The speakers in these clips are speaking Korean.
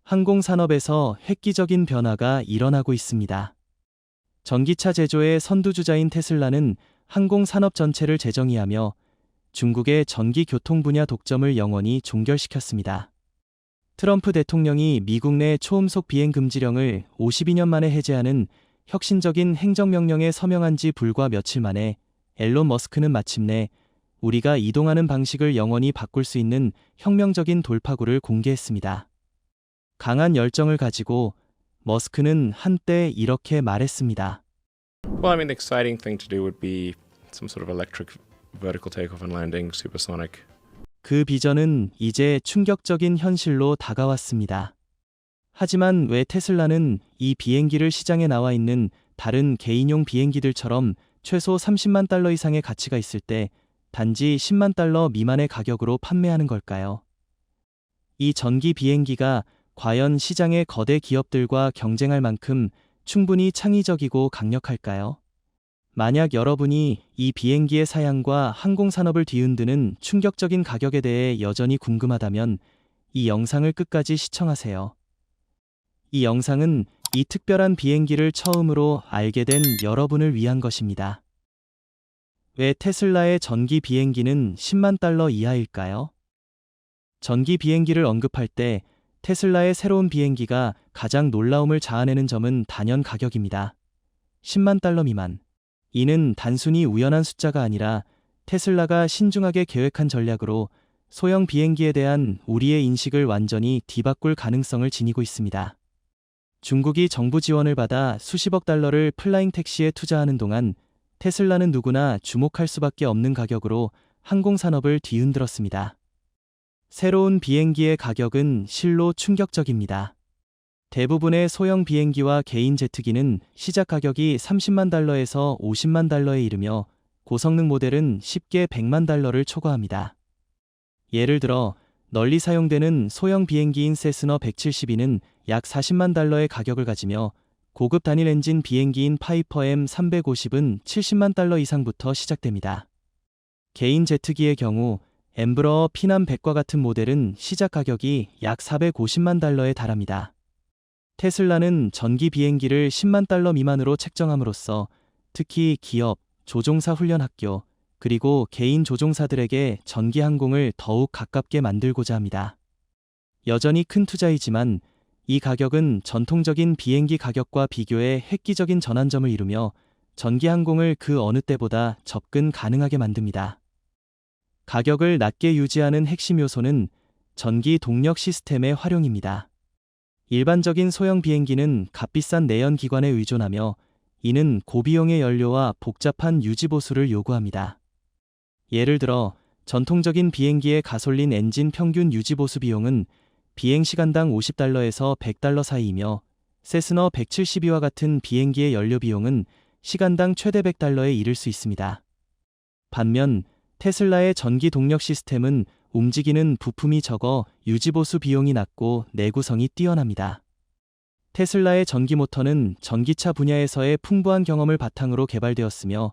항공산업에서 획기적인 변화가 일어나고 있습니다. 전기차 제조의 선두주자인 테슬라는 항공산업 전체를 재정의하며 중국의 전기교통 분야 독점을 영원히 종결시켰습니다. 트럼프 대통령이 미국 내 초음속 비행 금지령을 52년 만에 해제하는 혁신적인 행정명령에 서명한 지 불과 며칠 만에 앨런 머스크는 마침내 우리가 이동하는 방식을 영원히 바꿀 수 있는 혁명적인 돌파구를 공개했습니다. 강한 열정을 가지고 머스크는 한때 이렇게 말했습니다. Well, I mean, the exciting thing to do would be some sort of electric vertical takeoff and landing, supersonic. 그 비전은 이제 충격적인 현실로 다가왔습니다. 하지만 왜 테슬라는 이 비행기를 시장에 나와 있는 다른 개인용 비행기들처럼 최소 30만 달러 이상의 가치가 있을 때 단지 10만 달러 미만의 가격으로 판매하는 걸까요? 이 전기 비행기가 과연 시장의 거대 기업들과 경쟁할 만큼 충분히 창의적이고 강력할까요? 만약 여러분이 이 비행기의 사양과 항공산업을 뒤흔드는 충격적인 가격에 대해 여전히 궁금하다면 이 영상을 끝까지 시청하세요. 이 영상은 이 특별한 비행기를 처음으로 알게 된 여러분을 위한 것입니다. 왜 테슬라의 전기 비행기는 10만 달러 이하일까요? 전기 비행기를 언급할 때 테슬라의 새로운 비행기가 가장 놀라움을 자아내는 점은 단연 가격입니다. 10만 달러 미만. 이는 단순히 우연한 숫자가 아니라 테슬라가 신중하게 계획한 전략으로 소형 비행기에 대한 우리의 인식을 완전히 뒤바꿀 가능성을 지니고 있습니다. 중국이 정부 지원을 받아 수십억 달러를 플라잉 택시에 투자하는 동안 테슬라는 누구나 주목할 수밖에 없는 가격으로 항공산업을 뒤흔들었습니다. 새로운 비행기의 가격은 실로 충격적입니다. 대부분의 소형 비행기와 개인 제트기는 시작 가격이 30만 달러에서 50만 달러에 이르며 고성능 모델은 쉽게 100만 달러를 초과합니다. 예를 들어 널리 사용되는 소형 비행기인 세스너 172는 약 40만 달러의 가격을 가지며 고급 단일 엔진 비행기인 파이퍼 M350은 70만 달러 이상부터 시작됩니다. 개인 제트기의 경우 엠브러어 피남 100과 같은 모델은 시작 가격이 약 450만 달러에 달합니다. 테슬라는 전기 비행기를 10만 달러 미만으로 책정함으로써 특히 기업, 조종사 훈련 학교, 그리고 개인 조종사들에게 전기 항공을 더욱 가깝게 만들고자 합니다. 여전히 큰 투자이지만 이 가격은 전통적인 비행기 가격과 비교해 획기적인 전환점을 이루며 전기 항공을 그 어느 때보다 접근 가능하게 만듭니다. 가격을 낮게 유지하는 핵심 요소는 전기 동력 시스템의 활용입니다. 일반적인 소형 비행기는 값비싼 내연 기관에 의존하며 이는 고비용의 연료와 복잡한 유지 보수를 요구합니다. 예를 들어 전통적인 비행기의 가솔린 엔진 평균 유지 보수 비용은 비행시간당 50달러에서 100달러 사이이며 세스너 172와 같은 비행기의 연료 비용은 시간당 최대 100달러에 이를 수 있습니다. 반면 테슬라의 전기 동력 시스템은 움직이는 부품이 적어 유지보수 비용이 낮고 내구성이 뛰어납니다. 테슬라의 전기 모터는 전기차 분야에서의 풍부한 경험을 바탕으로 개발되었으며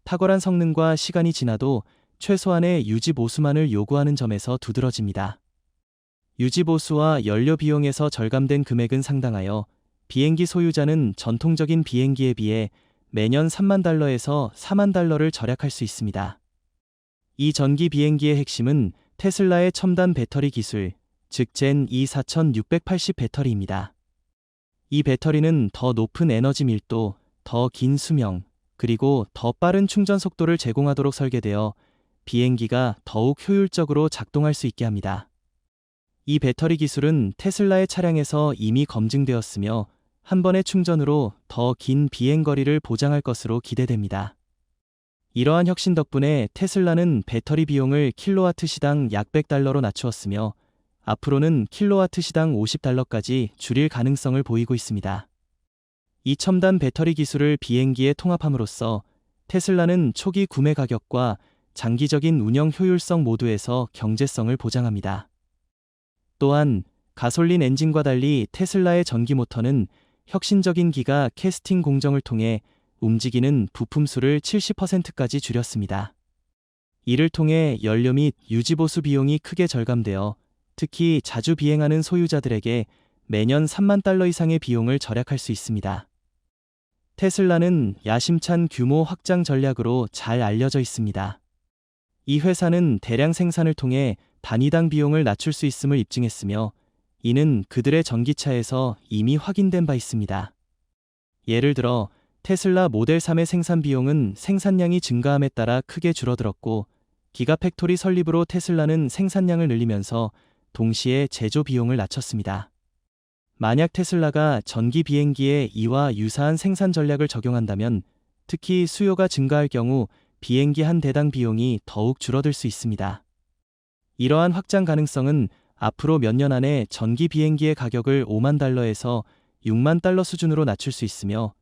탁월한 성능과 시간이 지나도 최소한의 유지보수만을 요구하는 점에서 두드러집니다. 유지보수와 연료 비용에서 절감된 금액은 상당하여 비행기 소유자는 전통적인 비행기에 비해 매년 3만 달러에서 4만 달러를 절약할 수 있습니다. 이 전기 비행기의 핵심은 테슬라의 첨단 배터리 기술, 즉 젠 E 4680 배터리입니다. 이 배터리는 더 높은 에너지 밀도, 더 긴 수명, 그리고 더 빠른 충전 속도를 제공하도록 설계되어 비행기가 더욱 효율적으로 작동할 수 있게 합니다. 이 배터리 기술은 테슬라의 차량에서 이미 검증되었으며 한 번의 충전으로 더 긴 비행 거리를 보장할 것으로 기대됩니다. 이러한 혁신 덕분에 테슬라는 배터리 비용을 킬로와트 시당 약 100달러로 낮추었으며 앞으로는 킬로와트 시당 50달러까지 줄일 가능성을 보이고 있습니다. 이 첨단 배터리 기술을 비행기에 통합함으로써 테슬라는 초기 구매 가격과 장기적인 운영 효율성 모두에서 경제성을 보장합니다. 또한 가솔린 엔진과 달리 테슬라의 전기 모터는 혁신적인 기가 캐스팅 공정을 통해 움직이는 부품 수를 70%까지 줄였습니다. 이를 통해 연료 및 유지보수 비용이 크게 절감되어 특히 자주 비행하는 소유자들에게 매년 3만 달러 이상의 비용을 절약할 수 있습니다. 테슬라는 야심찬 규모 확장 전략으로 잘 알려져 있습니다. 이 회사는 대량 생산을 통해 단위당 비용을 낮출 수 있음을 입증했으며, 이는 그들의 전기차에서 이미 확인된 바 있습니다. 예를 들어 테슬라 모델 3의 생산 비용은 생산량이 증가함에 따라 크게 줄어들었고, 기가팩토리 설립으로 테슬라는 생산량을 늘리면서 동시에 제조 비용을 낮췄습니다. 만약 테슬라가 전기 비행기에 이와 유사한 생산 전략을 적용한다면, 특히 수요가 증가할 경우 비행기 한 대당 비용이 더욱 줄어들 수 있습니다. 이러한 확장 가능성은 앞으로 몇 년 안에 전기 비행기의 가격을 5만 달러에서 6만 달러 수준으로 낮출 수 있으며,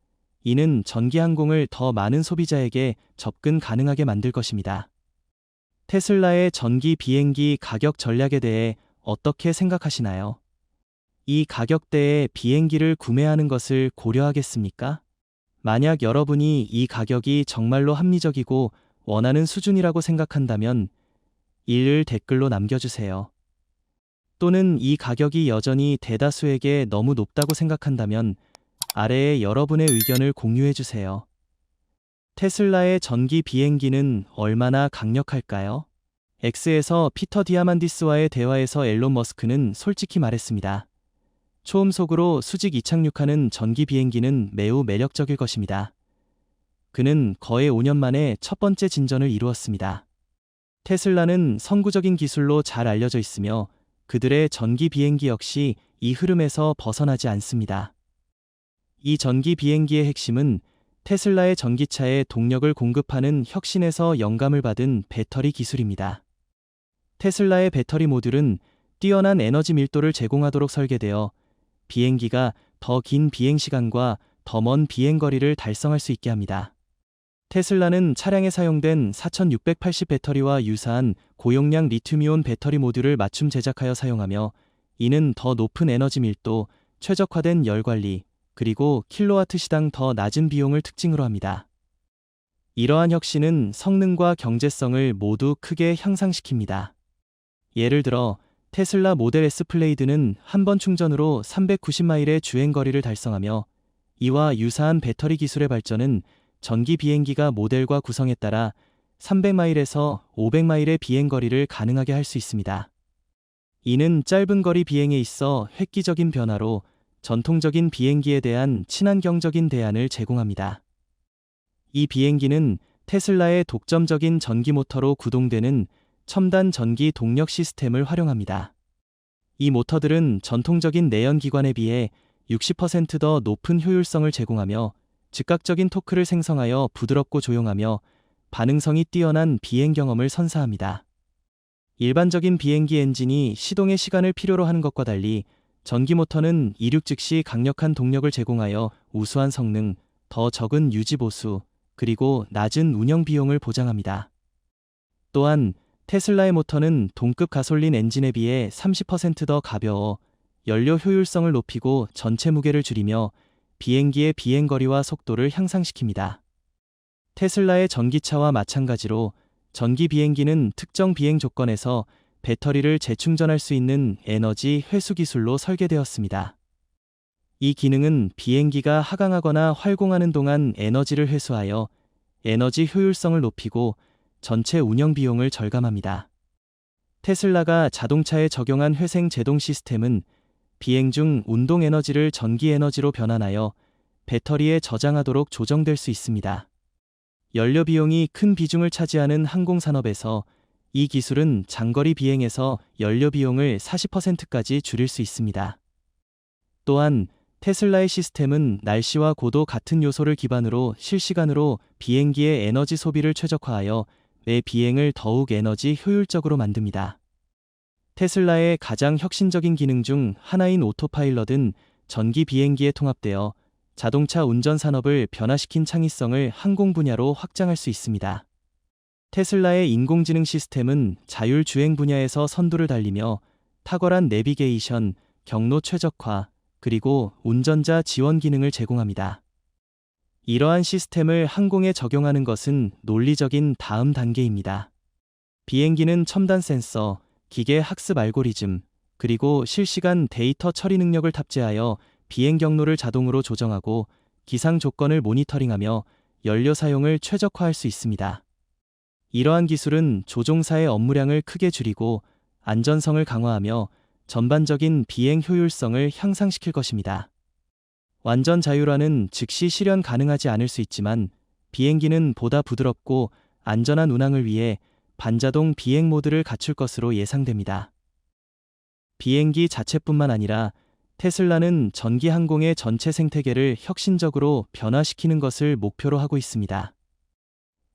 이는 전기 항공을 더 많은 소비자에게 접근 가능하게 만들 것입니다. 테슬라의 전기 비행기 가격 전략에 대해 어떻게 생각하시나요? 이 가격대에 비행기를 구매하는 것을 고려하겠습니까? 만약 여러분이 이 가격이 정말로 합리적이고 원하는 수준이라고 생각한다면 1을 댓글로 남겨주세요. 또는 이 가격이 여전히 대다수에게 너무 높다고 생각한다면 아래에 여러분의 의견을 공유해주세요. 테슬라의 전기 비행기는 얼마나 강력할까요? X에서 피터 디아만디스와의 대화에서 앨런 머스크는 솔직히 말했습니다. 초음속으로 수직 이착륙하는 전기 비행기는 매우 매력적일 것입니다. 그는 거의 5년 만에 첫 번째 진전을 이루었습니다. 테슬라는 선구적인 기술로 잘 알려져 있으며 그들의 전기 비행기 역시 이 흐름에서 벗어나지 않습니다. 이 전기 비행기의 핵심은 테슬라의 전기차에 동력을 공급하는 혁신에서 영감을 받은 배터리 기술입니다. 테슬라의 배터리 모듈은 뛰어난 에너지 밀도를 제공하도록 설계되어 비행기가 더 긴 비행시간과 더 먼 비행거리를 달성할 수 있게 합니다. 테슬라는 차량에 사용된 4680 배터리와 유사한 고용량 리튬이온 배터리 모듈을 맞춤 제작하여 사용하며, 이는 더 높은 에너지 밀도, 최적화된 열 관리, 그리고 킬로와트 시당 더 낮은 비용을 특징으로 합니다. 이러한 혁신은 성능과 경제성을 모두 크게 향상시킵니다. 예를 들어 테슬라 모델 S 플레이드는 한 번 충전으로 390마일의 주행거리를 달성하며, 이와 유사한 배터리 기술의 발전은 전기 비행기가 모델과 구성에 따라 300마일에서 500마일의 비행거리를 가능하게 할 수 있습니다. 이는 짧은 거리 비행에 있어 획기적인 변화로 전통적인 비행기에 대한 친환경적인 대안을 제공합니다. 이 비행기는 테슬라의 독점적인 전기 모터로 구동되는 첨단 전기 동력 시스템을 활용합니다. 이 모터들은 전통적인 내연기관에 비해 60% 더 높은 효율성을 제공하며 즉각적인 토크를 생성하여 부드럽고 조용하며 반응성이 뛰어난 비행 경험을 선사합니다. 일반적인 비행기 엔진이 시동의 시간을 필요로 하는 것과 달리 전기 모터는 이륙 즉시 강력한 동력을 제공하여 우수한 성능, 더 적은 유지 보수, 그리고 낮은 운영 비용을 보장합니다. 또한 테슬라의 모터는 동급 가솔린 엔진에 비해 30% 더 가벼워 연료 효율성을 높이고 전체 무게를 줄이며 비행기의 비행거리와 속도를 향상시킵니다. 테슬라의 전기차와 마찬가지로 전기 비행기는 특정 비행 조건에서 배터리를 재충전할 수 있는 에너지 회수 기술로 설계되었습니다. 이 기능은 비행기가 하강하거나 활공하는 동안 에너지를 회수하여 에너지 효율성을 높이고 전체 운영 비용을 절감합니다. 테슬라가 자동차에 적용한 회생 제동 시스템은 비행 중 운동 에너지를 전기 에너지로 변환하여 배터리에 저장하도록 조정될 수 있습니다. 연료 비용이 큰 비중을 차지하는 항공산업에서 이 기술은 장거리 비행에서 연료 비용을 40%까지 줄일 수 있습니다. 또한 테슬라의 시스템은 날씨와 고도 같은 요소를 기반으로 실시간으로 비행기의 에너지 소비를 최적화하여 매 비행을 더욱 에너지 효율적으로 만듭니다. 테슬라의 가장 혁신적인 기능 중 하나인 오토파일럿은 전기 비행기에 통합되어 자동차 운전 산업을 변화시킨 창의성을 항공 분야로 확장할 수 있습니다. 테슬라의 인공지능 시스템은 자율주행 분야에서 선두를 달리며 탁월한 내비게이션, 경로 최적화, 그리고 운전자 지원 기능을 제공합니다. 이러한 시스템을 항공에 적용하는 것은 논리적인 다음 단계입니다. 비행기는 첨단 센서, 기계 학습 알고리즘, 그리고 실시간 데이터 처리 능력을 탑재하여 비행 경로를 자동으로 조정하고 기상 조건을 모니터링하며 연료 사용을 최적화할 수 있습니다. 이러한 기술은 조종사의 업무량을 크게 줄이고 안전성을 강화하며 전반적인 비행 효율성을 향상시킬 것입니다. 완전 자율화는 즉시 실현 가능하지 않을 수 있지만 비행기는 보다 부드럽고 안전한 운항을 위해 반자동 비행 모드를 갖출 것으로 예상됩니다. 비행기 자체뿐만 아니라 테슬라는 전기 항공의 전체 생태계를 혁신적으로 변화시키는 것을 목표로 하고 있습니다.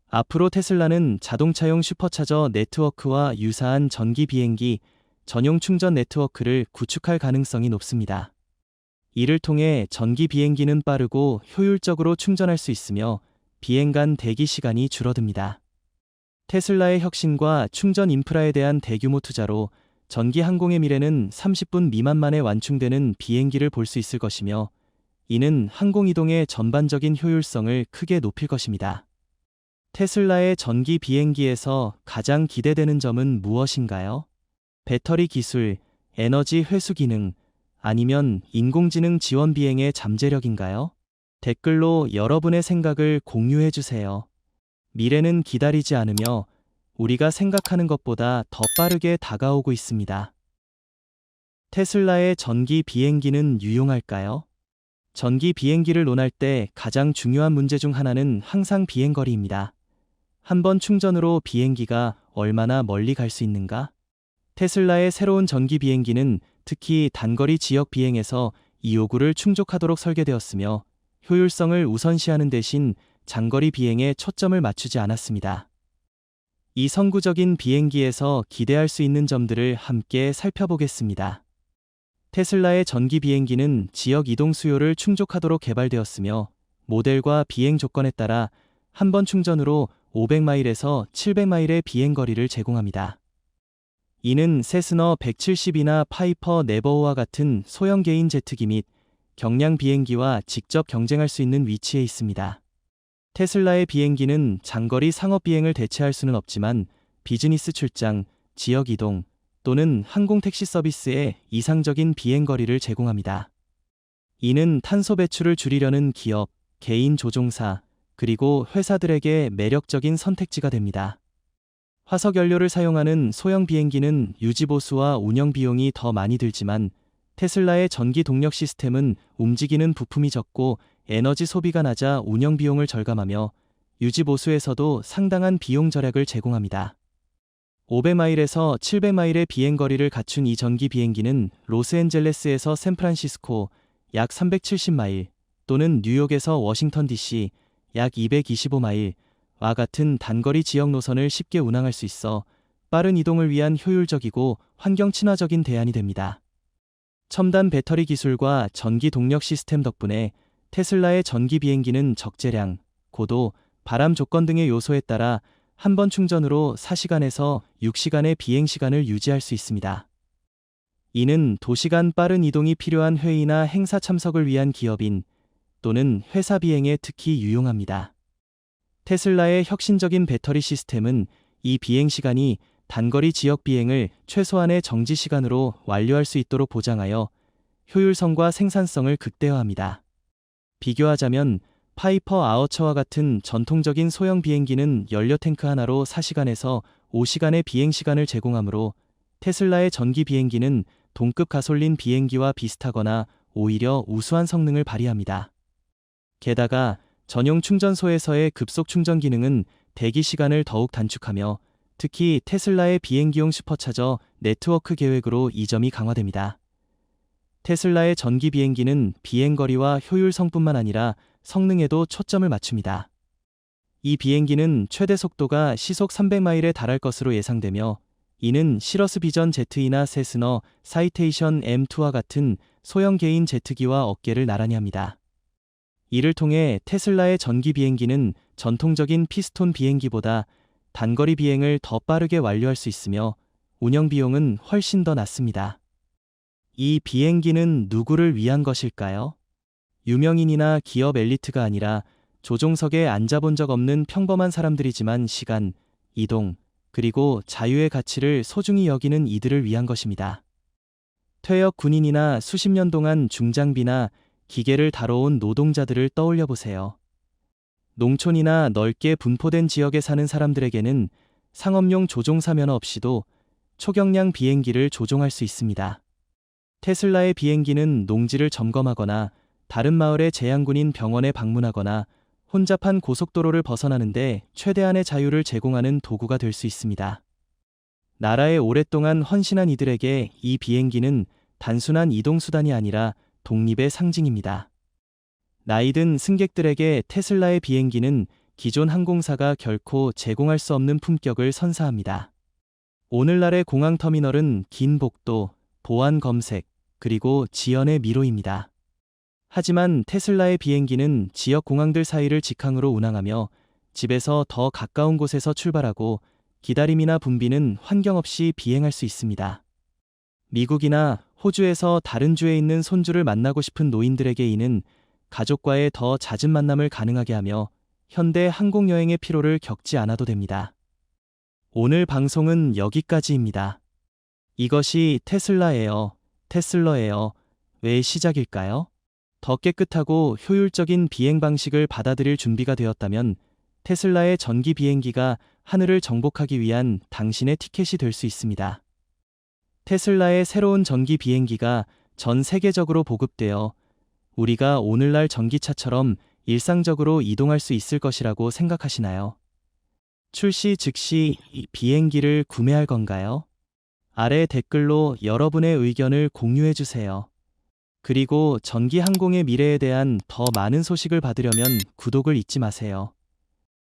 앞으로 테슬라는 자동차용 슈퍼차저 네트워크와 유사한 전기 비행기 전용 충전 네트워크를 구축할 가능성이 높습니다. 이를 통해 전기 비행기는 빠르고 효율적으로 충전할 수 있으며 비행 간 대기 시간이 줄어듭니다. 테슬라의 혁신과 충전 인프라에 대한 대규모 투자로 전기 항공의 미래는 30분 미만 만에 완충되는 비행기를 볼 수 있을 것이며, 이는 항공이동의 전반적인 효율성을 크게 높일 것입니다. 테슬라의 전기 비행기에서 가장 기대되는 점은 무엇인가요? 배터리 기술, 에너지 회수 기능, 아니면 인공지능 지원 비행의 잠재력인가요? 댓글로 여러분의 생각을 공유해 주세요. 미래는 기다리지 않으며 우리가 생각하는 것보다 더 빠르게 다가오고 있습니다. 테슬라의 전기 비행기는 유용할까요? 전기 비행기를 논할 때 가장 중요한 문제 중 하나는 항상 비행거리입니다. 한 번 충전으로 비행기가 얼마나 멀리 갈 수 있는가? 테슬라의 새로운 전기 비행기는 특히 단거리 지역 비행에서 이 요구를 충족하도록 설계되었으며, 효율성을 우선시하는 대신 장거리 비행에 초점을 맞추지 않았습니다. 이 선구적인 비행기에서 기대할 수 있는 점들을 함께 살펴보겠습니다. 테슬라의 전기 비행기는 지역 이동 수요를 충족하도록 개발되었으며, 모델과 비행 조건에 따라 한 번 충전으로 500마일에서 700마일의 비행 거리를 제공합니다. 이는 세스너 170이나 파이퍼 네버호와 같은 소형 개인 제트기 및 경량 비행기와 직접 경쟁할 수 있는 위치에 있습니다. 테슬라의 비행기는 장거리 상업 비행을 대체할 수는 없지만 비즈니스 출장, 지역 이동 또는 항공 택시 서비스에 이상적인 비행 거리를 제공합니다. 이는 탄소 배출을 줄이려는 기업, 개인 조종사, 그리고 회사들에게 매력적인 선택지가 됩니다. 화석 연료를 사용하는 소형 비행기는 유지보수와 운영 비용이 더 많이 들지만, 테슬라의 전기 동력 시스템은 움직이는 부품이 적고 에너지 소비가 낮아 운영 비용을 절감하며 유지보수에서도 상당한 비용 절약을 제공합니다. 500마일에서 700마일의 비행 거리를 갖춘 이 전기 비행기는 로스앤젤레스에서 샌프란시스코 약 370마일 또는 뉴욕에서 워싱턴 DC 약 225마일와 같은 단거리 지역 노선을 쉽게 운항할 수 있어 빠른 이동을 위한 효율적이고 환경 친화적인 대안이 됩니다. 첨단 배터리 기술과 전기 동력 시스템 덕분에 테슬라의 전기 비행기는 적재량, 고도, 바람 조건 등의 요소에 따라 한 번 충전으로 4시간에서 6시간의 비행 시간을 유지할 수 있습니다. 이는 도시간 빠른 이동이 필요한 회의나 행사 참석을 위한 기업인 또는 회사 비행에 특히 유용합니다. 테슬라의 혁신적인 배터리 시스템은 이 비행 시간이 단거리 지역 비행을 최소한의 정지 시간으로 완료할 수 있도록 보장하여 효율성과 생산성을 극대화합니다. 비교하자면 파이퍼 아어처와 같은 전통적인 소형 비행기는 연료 탱크 하나로 4시간에서 5시간의 비행 시간을 제공하므로, 테슬라의 전기 비행기는 동급 가솔린 비행기와 비슷하거나 오히려 우수한 성능을 발휘합니다. 게다가 전용 충전소에서의 급속 충전 기능은 대기 시간을 더욱 단축하며, 특히 테슬라의 비행기용 슈퍼차저 네트워크 계획으로 이 점이 강화됩니다. 테슬라의 전기 비행기는 비행거리와 효율성뿐만 아니라 성능에도 초점을 맞춥니다. 이 비행기는 최대 속도가 시속 300마일에 달할 것으로 예상되며, 이는 시러스 비전 ZE나 세스너 사이테이션 M2와 같은 소형 개인 제트기와 어깨를 나란히 합니다. 이를 통해 테슬라의 전기 비행기는 전통적인 피스톤 비행기보다 단거리 비행을 더 빠르게 완료할 수 있으며 운영 비용은 훨씬 더 낮습니다. 이 비행기는 누구를 위한 것일까요? 유명인이나 기업 엘리트가 아니라 조종석에 앉아본 적 없는 평범한 사람들이지만 시간, 이동, 그리고 자유의 가치를 소중히 여기는 이들을 위한 것입니다. 퇴역 군인이나 수십 년 동안 중장비나 기계를 다뤄온 노동자들을 떠올려 보세요. 농촌이나 넓게 분포된 지역에 사는 사람들에게는 상업용 조종사 면허 없이도 초경량 비행기를 조종할 수 있습니다. 테슬라의 비행기는 농지를 점검하거나 다른 마을의 재향군인 병원에 방문하거나 혼잡한 고속도로를 벗어나는데 최대한의 자유를 제공하는 도구가 될 수 있습니다. 나라에 오랫동안 헌신한 이들에게 이 비행기는 단순한 이동수단이 아니라 독립의 상징입니다. 나이든 승객들에게 테슬라의 비행기는 기존 항공사가 결코 제공할 수 없는 품격을 선사합니다. 오늘날의 공항터미널은 긴 복도, 보안 검색, 그리고 지연의 미로입니다. 하지만 테슬라의 비행기는 지역 공항들 사이를 직항으로 운항하며 집에서 더 가까운 곳에서 출발하고 기다림이나 분비는 환경 없이 비행할 수 있습니다. 미국이나 호주에서 다른 주에 있는 손주를 만나고 싶은 노인들에게 이는 가족과의 더 잦은 만남을 가능하게 하며 현대 항공여행의 피로를 겪지 않아도 됩니다. 오늘 방송은 여기까지입니다. 이것이 테슬라예요. 왜 시작일까요? 더 깨끗하고 효율적인 비행 방식을 받아들일 준비가 되었다면 테슬라의 전기 비행기가 하늘을 정복하기 위한 당신의 티켓이 될 수 있습니다. 테슬라의 새로운 전기 비행기가 전 세계적으로 보급되어 우리가 오늘날 전기차처럼 일상적으로 이동할 수 있을 것이라고 생각하시나요? 출시 즉시 이 비행기를 구매할 건가요? 아래 댓글로 여러분의 의견을 공유해 주세요. 그리고 전기 항공의 미래에 대한 더 많은 소식을 받으려면 구독을 잊지 마세요.